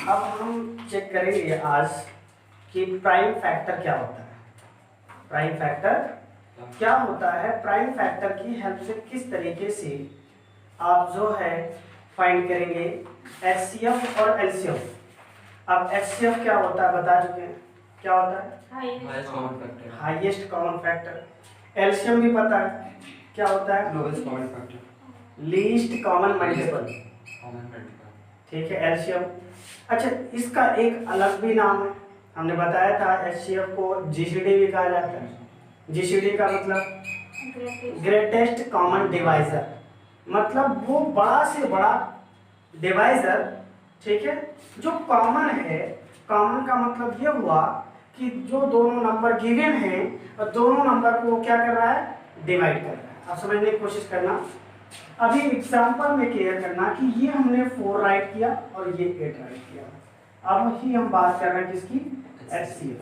अब हम चेक करेंगे आज कि प्राइम फैक्टर क्या होता है। प्राइम फैक्टर क्या होता है, प्राइम फैक्टर की हेल्प से किस तरीके से आप जो है फाइंड करेंगे एचसीएफ और एलसीएम। अब एचसीएफ क्या होता है बता चुके हैं, क्या होता है हाईएस्ट कॉमन फैक्टर। एलसीएम भी पता है क्या होता है, lowest common factor, least common multiple. ठीक है एलसीएम। अच्छा, इसका एक अलग भी नाम है, हमने बताया था एचसीएफ को जीसीडी भी कहा जाता है। जीसीडी का मतलब ग्रेटेस्ट कॉमन डिवाइजर, मतलब वो बड़ा से बड़ा डिवाइजर, ठीक है, जो कॉमन है। कॉमन का मतलब ये हुआ कि जो दोनों नंबर गिवन हैं और दोनों नंबर को वो क्या कर रहा है, डिवाइड कर रहा है। आप समझने की कोशिश करना। अभी एग्जांपल में क्लियर करना कि ये हमने 4 राइट किया और ये 8 राइट किया। अब ही हम बात कर रहे हैं किसकी, एचसीएफ।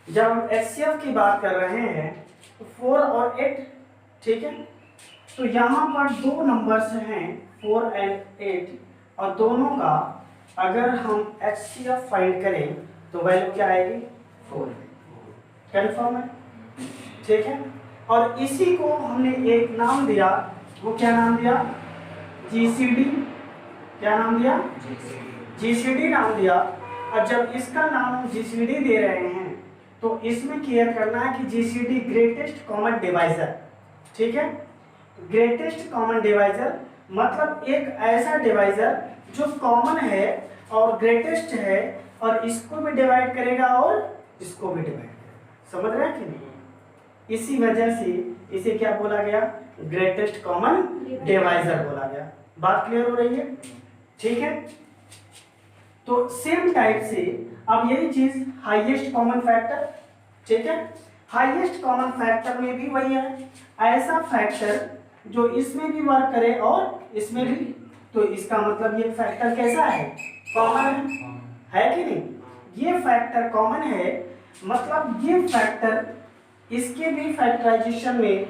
जब हम एचसीएफ की बात कर रहे हैं तो 4 और 8, ठीक है, तो यहाँ पर दो नंबर्स हैं 4 एंड 8 और दोनों का अगर हम एचसीएफ फाइंड करें तो वैल्यू क्या आएगी, 4। कंफर्म है, ठीक है। और इसी को हमने एक नाम दिया, वो क्या नाम दिया, जीसीडी। क्या नाम दिया, जीसीडी नाम दिया। और जब इसका नाम हम जीसीडी दे रहे हैं तो इसमें क्लियर करना है कि जीसीडी ग्रेटेस्ट कॉमन डिवाइजर, ठीक है। ग्रेटेस्ट कॉमन डिवाइजर मतलब एक ऐसा डिवाइजर जो कॉमन है और ग्रेटेस्ट है और इसको भी डिवाइड करेगा और इसको भी डिवाइड करेगा। समझ रहे हैं कि नहीं? इसी वजह से इसे क्या बोला गया, ग्रेटेस्ट कॉमन डिवाइजर बोला गया। बात क्लियर हो रही है, ठीक है। तो सेम टाइप से अब यही चीज हाईएस्ट कॉमन फैक्टर, ठीक है। हाईएस्ट कॉमन फैक्टर में भी वही है, ऐसा फैक्टर जो इसमें भी वर्क करे और इसमें भी। तो इसका मतलब ये फैक्टर कैसा है, कॉमन है कि नहीं। ये फैक्टर कॉमन है, मतलब ये फैक्टर इसके भी फैक्टराइजेशन में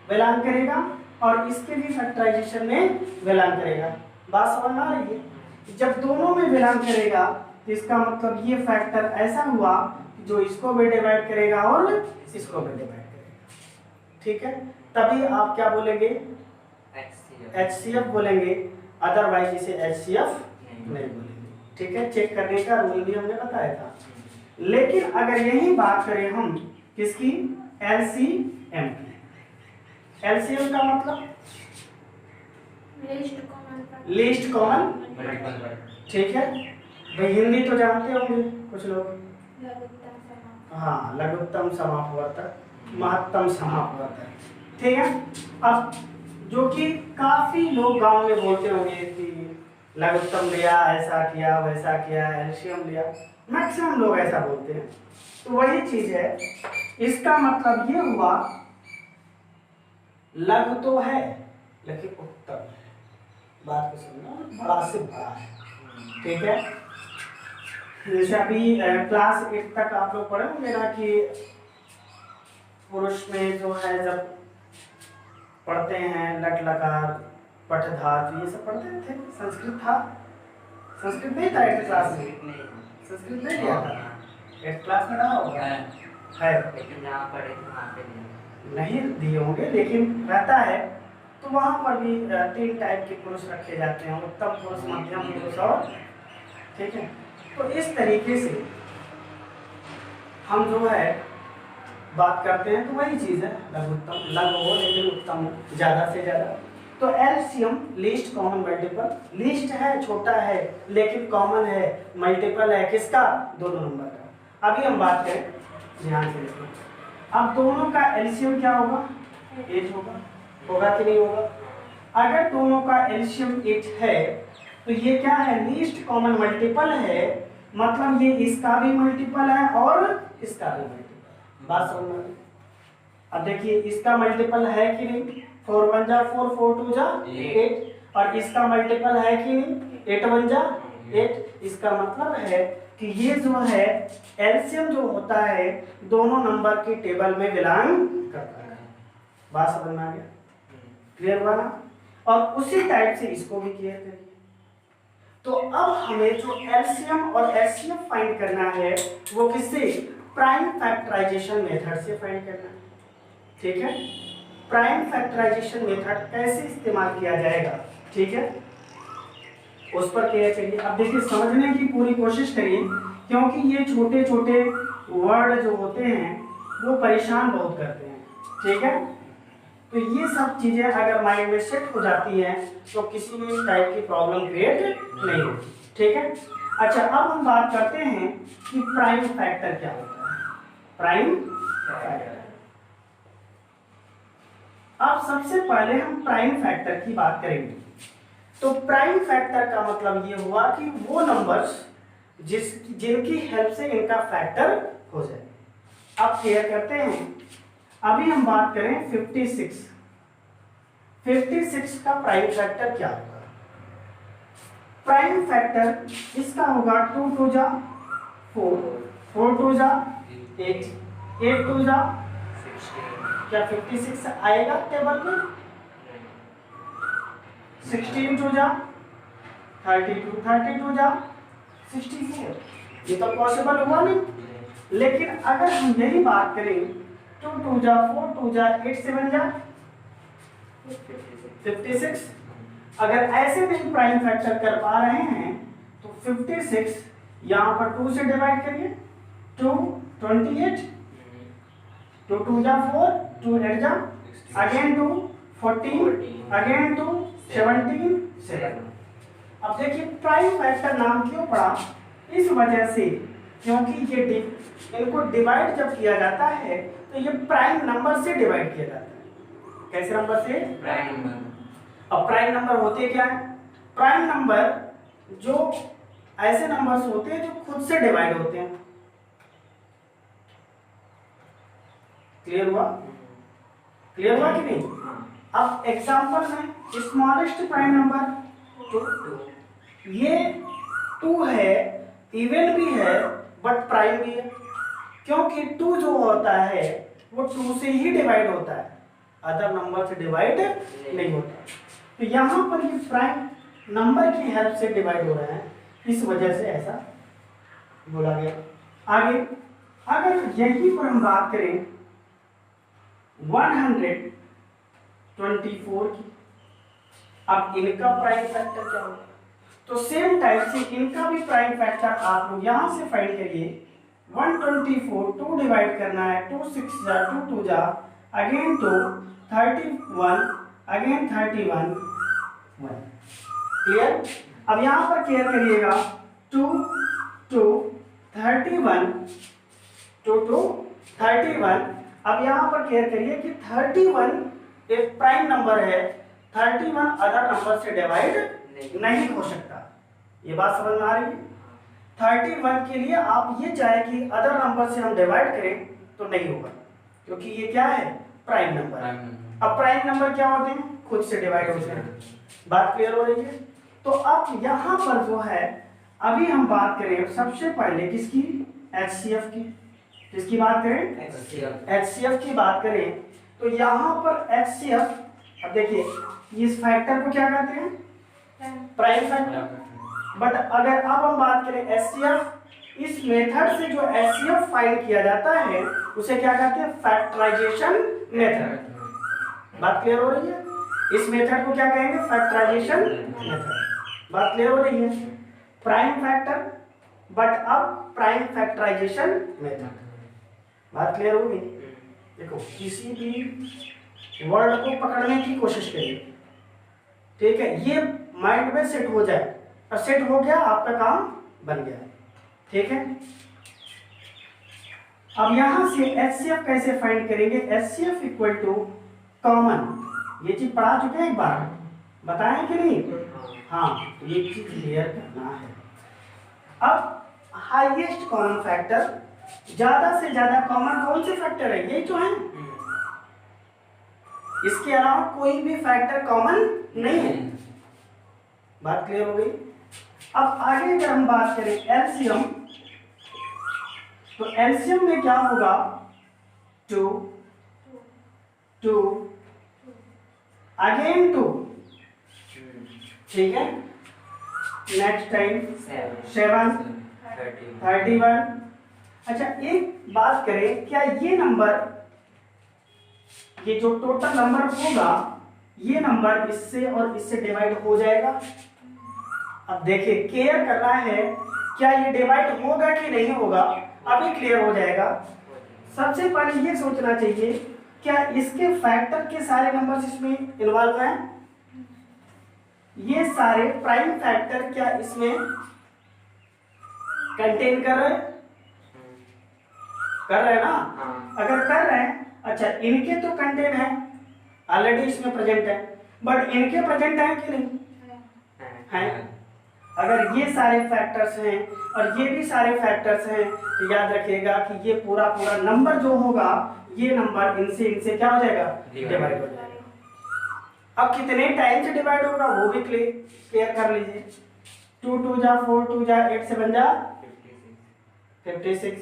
बिलोंग करेगा और इसके भी फैक्टराइजेशन में बिलोंग करेगा। बात समझ में आ रही है। जब दोनों में बिलोंग करेगा तो इसका मतलब ये फैक्टर ऐसा हुआ जो इसको भी डिवाइड करेगा और इसको भी डिवाइड करेगा, ठीक है। तभी आप क्या बोलेंगे, एचसीएफ बोलेंगे, अदरवाइज इसे एचसीएफ नहीं बोलेंगे, ठीक है। चेक करने का रूल भी हमने बताया था। लेकिन अगर यही बात करें हम किसकी, एलसीएम की। एलसीएम का मतलब लीस्ट कॉमन, ठीक है। भाई हिंदी तो जानते होंगे कुछ लोग, हाँ, लघुत्तम समापवर्तक, महत्तम समापवर्तक, ठीक है। अब जो कि काफी लोग गांव में बोलते होंगे कि लघुत्तम लिया, ऐसा किया वैसा किया, एलसीएम लिया, मैक्सिमम लोग ऐसा बोलते हैं। तो वही चीज है, इसका मतलब ये हुआ लघु तो है लेकिन उत्तम है। बात को समझना, बड़ा से बड़ा है, ठीक है। जैसे अभी क्लास 8 तक आप लोग पढ़े होंगे ना कि पुरुष में जो है जब पढ़ते हैं लट लकार पठ धातु ये सब पढ़ते थे। संस्कृत था, संस्कृत नहीं था 8 क्लास में, संस्कृत नहीं दिया था 8 क्लास में, ना होगा है, लेकिन जहाँ पढ़े थे वहाँ पे नहीं दिए होंगे, लेकिन रहता है। तो वहाँ पर भी 3 टाइप के पुरुष रखे जाते हैं, उत्तम पुरुष, मध्यम पुरुष और, ठीक है। तो इस तरीके से हम जो है बात करते हैं, तो वही चीज़ है, लघुत्तम, लघु हो लेकिन उत्तम हो ज़्यादा से ज़्यादा। तो LCM least common multiple, least है, छोटा है, लेकिन कॉमन है, मल्टीपल है किसका, दोनों नंबर का। अभी हम बात करें, ध्यान से देखो, अब दोनों का एलसीएम क्या होगा, 8 होगा, होगा कि नहीं होगा। अगर दोनों का एलसीएम 8 है तो ये क्या है, लीस्ट कॉमन मल्टीपल है, मतलब ये इसका भी मल्टीपल है और इसका भी मल्टीपल। बात समझ में। अब देखिए इसका मल्टीपल है कि नहीं, 4 1 जा 4, 4 2 जा 8, और इसका मल्टीपल है कि नहीं, 8 1 जा 8। इसका मतलब है कि ये जो है एलसीएम जो होता है दोनों नंबर की टेबल में बिलोंग करता है। बात समझ में आ गया, क्लियर हुआ ना। और उसी टाइप से इसको भी क्लियर करिए। तो अब हमें जो एलसीएम और एचसीएफ फाइंड करना है वो किससे, प्राइम फैक्टराइजेशन मेथड से फाइंड करना है। ठीक है, प्राइम फैक्टराइजेशन मेथड कैसे इस्तेमाल किया जाएगा, ठीक है, उस पर क्लियर करिए। अब देखिए समझने की पूरी कोशिश करिए, क्योंकि ये छोटे छोटे वर्ड जो होते हैं वो परेशान बहुत करते हैं। ठीक है, तो ये सब चीजें अगर माइंड में सेट हो जाती हैं तो किसी भी टाइप की प्रॉब्लम क्रिएट नहीं होती। ठीक है, अच्छा अब हम बात करते हैं कि प्राइम फैक्टर क्या होता है। प्राइम फैक्टर, अब सबसे पहले हम प्राइम फैक्टर की बात करेंगे। तो प्राइम फैक्टर का मतलब ये हुआ कि वो नंबर्स जिनकी हेल्प से इनका फैक्टर हो जाए। अब क्लियर करते हैं, अभी हम बात करें 56। 56 का प्राइम फैक्टर क्या होगा? प्राइम फैक्टर इसका होगा 2 2 जा 4, 4 2 जा 8, 8 2 जा 16। क्या 56 आएगा टेबल में? 16 2 जा 32, 32 जा 64, ये तो पॉसिबल हुआ नहीं। लेकिन अगर हम यही बात करें 2 2 जा 4 2 जा 8 7 जा 56, अगर ऐसे नहीं प्राइम फैक्टर कर पा रहे हैं तो 56 यहाँ पर 2 से डिवाइड करिए, 2 28, 2 2 जा 4, 2 8 जा अगेन 2 14, अगेन 2 17 7। अब देखिए प्राइम फैक्टर नाम क्यों पड़ा, इस वजह से क्योंकि ये इनको डिवाइड जब किया जाता है तो ये प्राइम नंबर से डिवाइड किया जाता है। कैसे नंबर से? Prime number. अब प्राइम नंबर होते क्या है? प्राइम नंबर जो ऐसे नंबर्स होते हैं जो खुद से डिवाइड होते हैं। क्लियर हुआ? क्लियर हुआ कि नहीं? अब एग्जांपल में स्मॉलेस्ट प्राइम नंबर 2, ये 2 है, इवन भी है बट प्राइम भी है, क्योंकि 2 जो होता है वो 2 से ही डिवाइड होता है, अदर नंबर से डिवाइड नहीं होता। तो यहाँ पर ये प्राइम नंबर की हेल्प से डिवाइड हो रहा है, इस वजह से ऐसा बोला गया। आगे अगर यही पर हम बात करें 124 की, अब इनका प्राइम फैक्टर क्या होगा? तो सेम टाइप से इनका भी प्राइम फैक्टर आप लोग यहां से फाइंड करिए। 124 2 डिवाइड करना है, 2 6 जा 2 2 जा अगेन 2 31 अगेन 31 1। क्लियर? अब यहां पर क्लियर करिएगा 2 2 31 2 2 31। अब यहां पर क्लियर करिए कि 31 एक प्राइम नंबर है, 31 अदर नंबर से डिवाइड नहीं हो सकता। ये बात समझ में आ रही है? 31 के लिए आप ये चाहे कि अदर नंबर से हम डिवाइड करें तो नहीं होगा, क्योंकि ये क्या है? Prime number. अब प्राइम नंबर क्या होते हैं? खुद से डिवाइड होते हैं। बात क्लियर हो रही है? तो अब यहाँ पर जो है, अभी हम बात करें सबसे पहले किसकी? एचसीएफ की। किसकी बात करें? एचसीएफ की बात करें तो यहाँ पर एचसीएफ, अब देखिए इस फैक्टर को क्या कहते हैं? Prime factor. बट अगर अब हम बात करें एचसीएफ, इस मेथड से जो एचसीएफ फाइंड किया जाता है उसे क्या कहते हैं? Factorisation method. बात क्लियर हो रही है? इस मेथड को क्या कहेंगे? Factorisation method. बात क्लियर हो रही है? प्राइम फैक्टर बट अब प्राइम फैक्टराइजेशन मेथड। बात क्लियर होगी? देखो किसी भी वर्ड को पकड़ने की कोशिश करिए, ठीक है, ये माइंड में सेट हो जाए, और सेट हो गया आपका काम बन गया। ठीक है, अब यहां से एचसीएफ कैसे फाइंड करेंगे? एचसीएफ इक्वल टू कॉमन, ये चीज पढ़ा चुके हैं एक बार, बताएं कि नहीं? हाँ, ये चीज क्लियर करना है। अब हाईएस्ट कॉमन फैक्टर, ज्यादा से ज्यादा कॉमन कौन से फैक्टर है? ये जो है, इसके अलावा कोई भी फैक्टर कॉमन नहीं है। बात क्लियर हो गई? अब आगे अगर हम बात करें एलसीएम, तो एलसीएम में क्या होगा? 2 2 अगेन 2, ठीक है, नेक्स्ट टाइम 7 31। अच्छा एक बात करें, क्या ये नंबर, ये जो टोटल नंबर होगा, ये नंबर इससे और इससे डिवाइड हो जाएगा? अब देखिए केयर करना है, क्या ये डिवाइड होगा कि नहीं होगा, अभी क्लियर हो जाएगा। सबसे पहले ये सोचना चाहिए, क्या इसके फैक्टर के सारे नंबर्स इसमें इन्वॉल्व हैं? ये सारे प्राइम फैक्टर क्या इसमें कंटेन कर रहे हैं? कर रहे हैं ना? अगर कर रहे हैं, अच्छा इनके तो कंटेन है, ऑलरेडी इसमें प्रेजेंट है, बट इनके प्रेजेंट है कि नहीं है? अगर ये सारे फैक्टर्स हैं और ये भी सारे फैक्टर्स हैं, तो याद रखिएगा कि ये पूरा पूरा नंबर जो होगा, ये नंबर इनसे क्या हो जाएगा? डिवाइड हो जाएगा। अब कितने टाइम से डिवाइड होगा वो भी क्लियर कर लीजिए। 2 2 जा 4 2 जा 8 7 जा 56।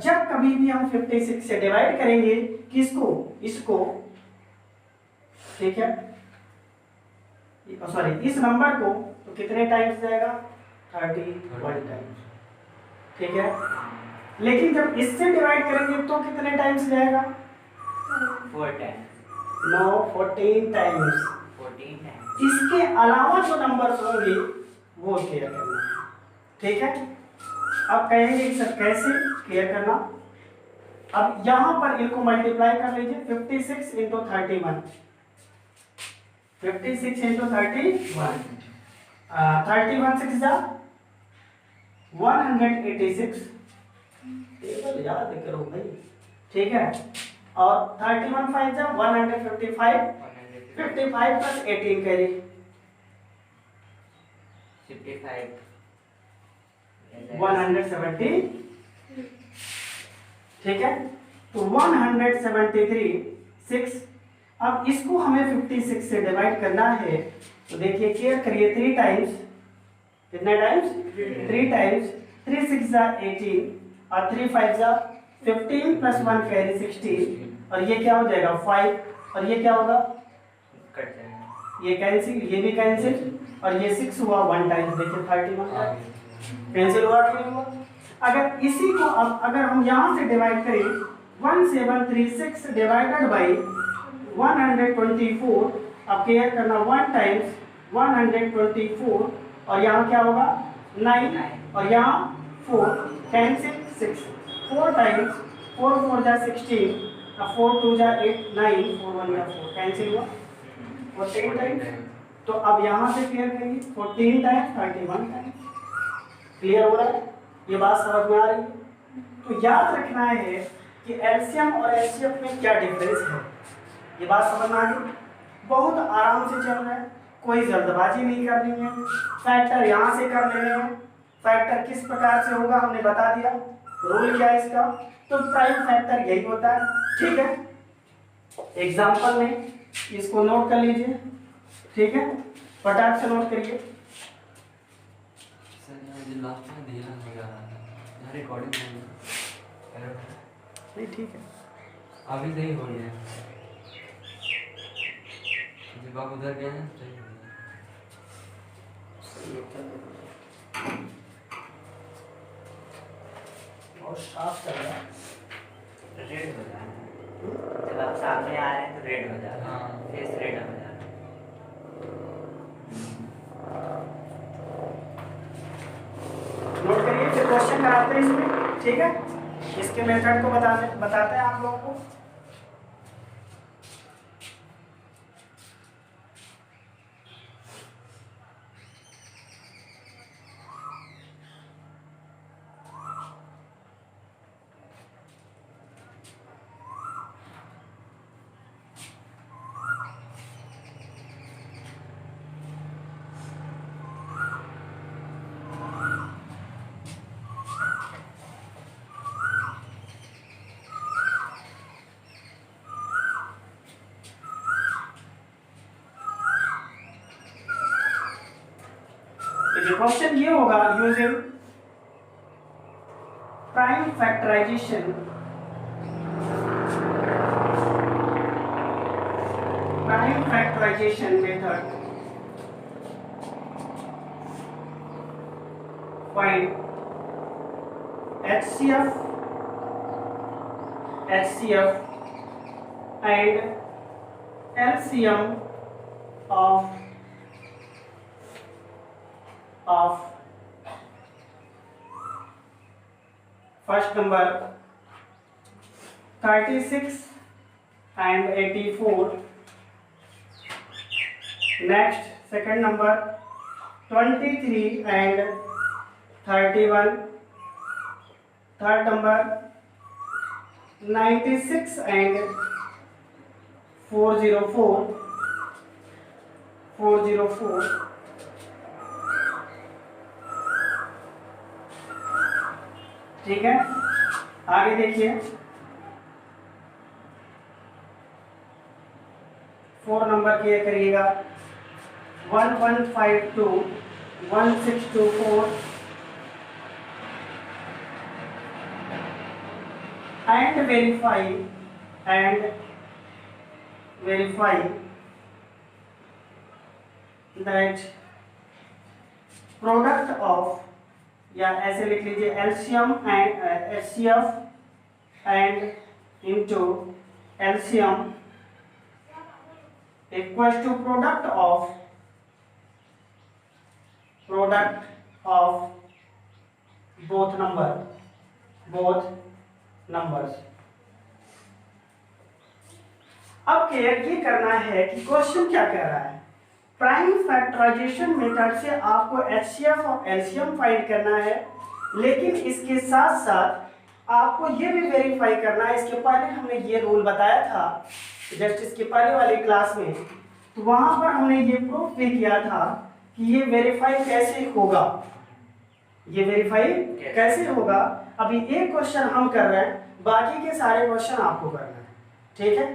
जब कभी भी हम 56 से डिवाइड करेंगे किसको? इसको, ठीक है, सॉरी इस नंबर को, तो कितने टाइम्स जाएगा? 31 टाइम्स, ठीक है। लेकिन जब इससे डिवाइड करेंगे तो कितने टाइम्स जाएगा? 4 टाइम्स। No, 14 times. 14 टाइम्स। इसके अलावा जो नंबर्स होंगे वो क्लियर करना है, ठीक है। अब कहेंगे सर कैसे क्लियर करना? अब यहां पर इनको मल्टीप्लाई कर लीजिए, 56 इंटू 31, 56 इंटू 31, 31 6 जा 186, टेबल याद करो भाई, ठीक है। और 31 5 जा 155, 55 प्लस 18 कैरी 55 170, ठीक है। तो 173 6। अब इसको हमें 56 से डिवाइड करना है, तो देखिए केयर करिए, 3 टाइम्स, कितने टाइम्स? 3 टाइम्स, 3 6 जा 18 और 3 5 जा 15 प्लस 1 कैरी 16, और ये क्या हो जाएगा 5, और ये क्या होगा? कट जाएगा, ये कैंसिल, ये भी कैंसिल, और ये 6 हुआ 1 टाइम्स, देखिए 31 कैंसिल हुआ कि नहीं हुआ? अगर इसी को अब अगर हम यहाँ से डिवाइड करें, 1736 डिवाइडेड बाई 124, अब केयर करना 1 टाइम्स 124, और यहाँ क्या होगा 9, और यहाँ 4 कैंसिल 6, 4 टाइम्स 4 4 जा 16, 4 2 जा 8 9, 4 1 जा 4 कैंसिल हुआ 14 टाइम्स। तो अब यहाँ से क्लियर करेंगे 14 टाइम्स 31 टाइम्स, क्लियर हो रहा है? ये बात समझ में आ रही है? तो याद रखना है कि एलसीएम और एचसीएफ में क्या डिफरेंस है, ये बात समझ में आ गई? बहुत आराम से चल रहा है, कोई जल्दबाजी नहीं करनी है। फैक्टर यहाँ से कर लेने हैं, फैक्टर किस प्रकार से होगा हमने बता दिया, रूल क्या है इसका, तो प्राइम फैक्टर यही होता है, ठीक है। एग्जाम्पल में इसको नोट कर लीजिए, ठीक है, फटाक से नोट करिए। लास्ट में दिया होगा रिकॉर्डिंग नहीं, ठीक है, अभी सही हो रही है, जब आप उधर गए हैं सही हो गया। और साफ कर रहा है, रेड हो जाए, जब आप सामने आ रहे हैं तो रेड हो जाता है, फेस रेड हो जाता है। नोट करिए, फिर क्वेश्चन कराते हैं इसमें, ठीक है। इसके मेथड को बताते हैं आप लोगों को। क्वेश्चन ये होगा, using prime factorization, method find HCF and LCM of first number 36 and 84, next second number 23 and 31, third number 96 and 404, ठीक है। आगे देखिए 4 नंबर क्लियर करिएगा 1152 1624 and verify that product of, या ऐसे लिख लीजिए LCM and HCF and into LCM equals to product of both numbers। अब क्लियर ये करना है कि क्वेश्चन क्या कह रहा है। प्राइम फैक्टराइजेशन मेथड से आपको HCF और LCM फाइंड करना है, लेकिन इसके साथ साथ आपको ये भी वेरीफाई करना है। इसके पहले हमने ये रूल बताया था जस्ट इसके पहले वाली क्लास में, तो वहां पर हमने ये प्रूफ भी किया था कि ये वेरीफाई कैसे होगा, अभी एक क्वेश्चन हम कर रहे हैं, बाकी के सारे क्वेश्चन आपको करना है, ठीक है।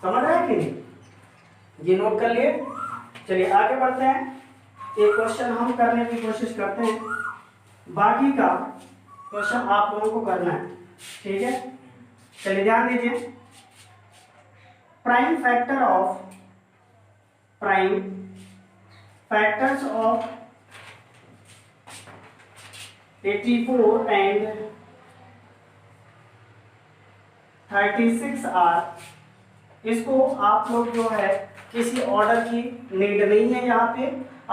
समझ रहे हैं कि नहीं, ये नोट कर लिए। चलिए आगे बढ़ते हैं, एक क्वेश्चन हम करने की कोशिश करते हैं, बाकी का क्वेश्चन आप लोगों को करना है, ठीक है। चलिए ध्यान दीजिए, prime factors of 84 and 36 are, इसको आप लोग जो है किसी ऑर्डर की नीड नहीं है, यहाँ पे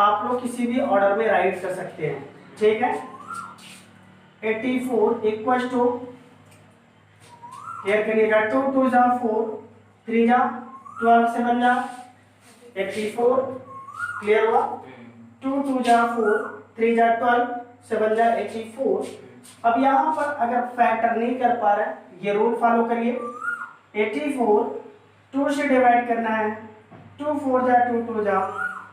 आप लोग किसी भी ऑर्डर में राइट कर सकते हैं, ठीक है। 84 इक्वल टू क्लियर करिएगा 2 2 जा 4 3 जा 12 से बन जा 84, क्लियर हुआ। 2 2 जा 4 3 जा 12 से बन जा 84। अब यहाँ पर अगर फैक्टर नहीं कर पा रहे, ये रूल फॉलो करिए। 84 2 से डिवाइड करना है, 2 4 जा 2 2 जा,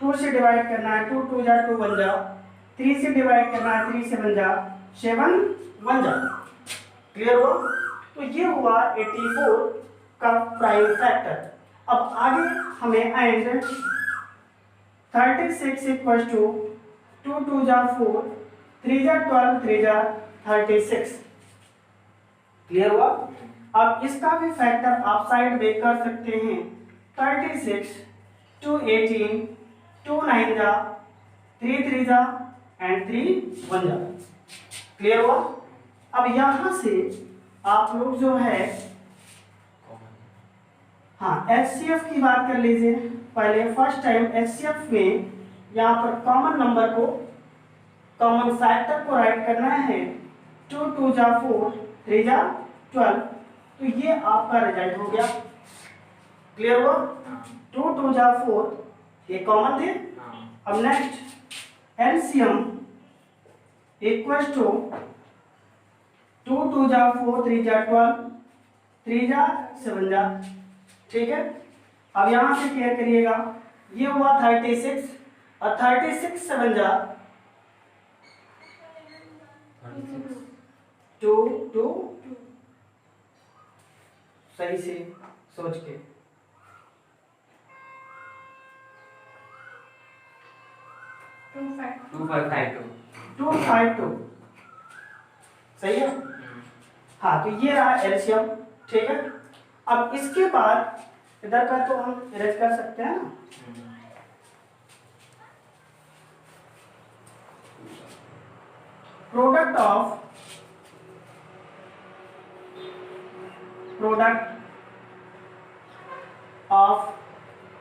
2 से डिवाइड करना है, 2 2 जा 2 बन जा, 3 से डिवाइड करना है, 3 से बन जा 7 बन जा, क्लियर हुआ। तो ये हुआ 84 का प्राइम फैक्टर। अब आगे हमें एंड 36 इक्वल टू 2 2 जा 4 3 जा 12 3 जा 36, क्लियर हुआ। अब इसका भी फैक्टर आप साइड में कर सकते हैं, 36 2 18 2 9 जा 3 3 जा एंड 3 1 जा, क्लियर हुआ। अब यहां से आप लोग जो है हाँ HCF की बात कर लीजिए। पहले फर्स्ट टाइम HCF में यहाँ पर कॉमन नंबर को, कॉमन फैक्टर को राइट करना है। 2 2 जा 4 3 जा 12, तो ये आपका रिजल्ट हो गया, क्लियर हुआ। 2 2 जा 4 ये कॉमन थे। अब नेक्स्ट LCM इक्वल टू 2 2 जा 4 3 जा 12 3 जा 7 जा, ठीक है। अब यहां से क्लियर करिएगा, ये हुआ 36 और 36 7 जा 2 2, सही से सोच के 252 सही है। हाँ तो ये रहा एलसीएम, ठीक है। अब इसके बाद इधर का तो हम इरेज कर सकते हैं ना। Product of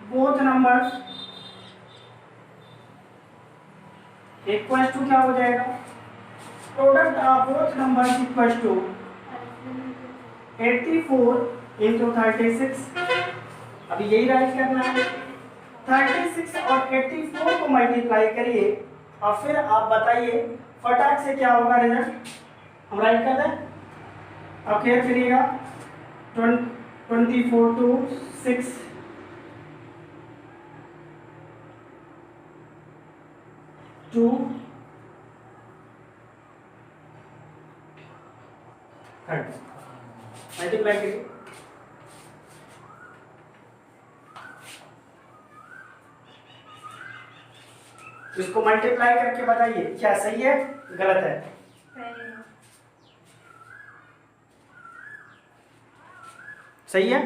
both numbers equal to क्या हो जाएगा, product of both numbers equal to 84 into 36। अभी यही राइट करना है, 36 और 84 को मल्टीप्लाई करिए और फिर आप बताइए फटाक से क्या होगा रिजल्ट। हम राइट कर दें, अब केयर करिएगा। 24 टू 6 2 मल्टीप्लाई करिए। इसको मल्टीप्लाई करके बताइए क्या सही है गलत है। सही है,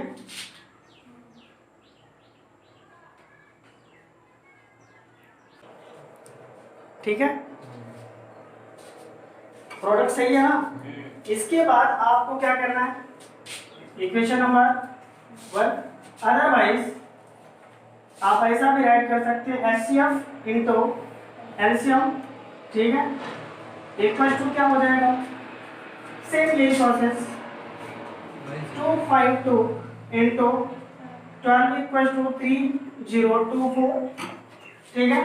ठीक है, प्रोडक्ट सही है ना। इसके बाद आपको क्या करना है, इक्वेशन नंबर 1, अदरवाइज आप ऐसा भी राइट कर सकते हैं एचसीएफ इंटू एलसीएम, ठीक है, इक्वल टू क्या हो जाएगा, सेम यही प्रोसेस 252 इंटू 12 इक्वल टू 3024, ठीक है,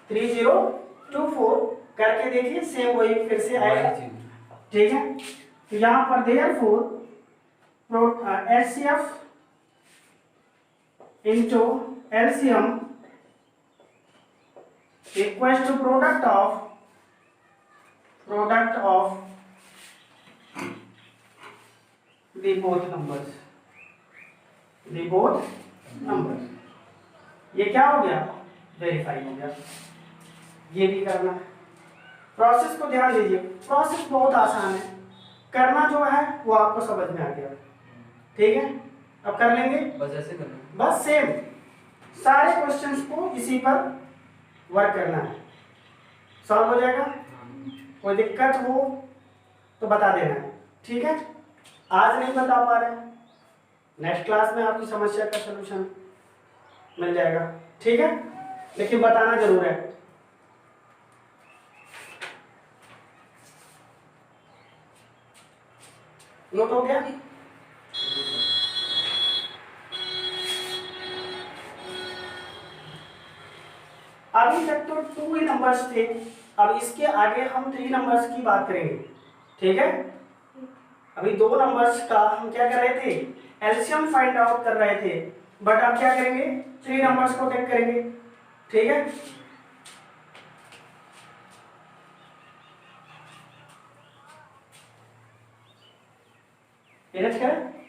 3024 करके देखिए सेम वही फिर से आएगा, ठीक है। तो यहाँ पर therefore HCF into LCM equal to product of the both numbers, ये क्या हो गया, वेरीफाई हो गया। ये भी करना है, प्रोसेस को ध्यान दीजिए, प्रोसेस बहुत आसान है, करना जो है वो आपको समझ में आ गया, ठीक है। अब कर लेंगे, बस ऐसे करना, बस सेम सारे क्वेश्चंस को इसी पर वर्क करना है, सॉल्व हो जाएगा। कोई दिक्कत हो तो बता देना है, ठीक है। आज नहीं बता पा रहे, नेक्स्ट क्लास में आपकी समस्या का सलूशन मिल जाएगा, ठीक है, लेकिन बताना जरूर है। नोट हो गया, अभी तक तो 2 ही नंबर्स थे, अब इसके आगे हम 3 नंबर्स की बात करेंगे, ठीक है। अभी 2 नंबर्स का हम क्या कर रहे थे, एलसीएम फाइंड आउट कर रहे थे, बट अब क्या करेंगे, 3 नंबर्स को टेक करेंगे, ठीक है। करें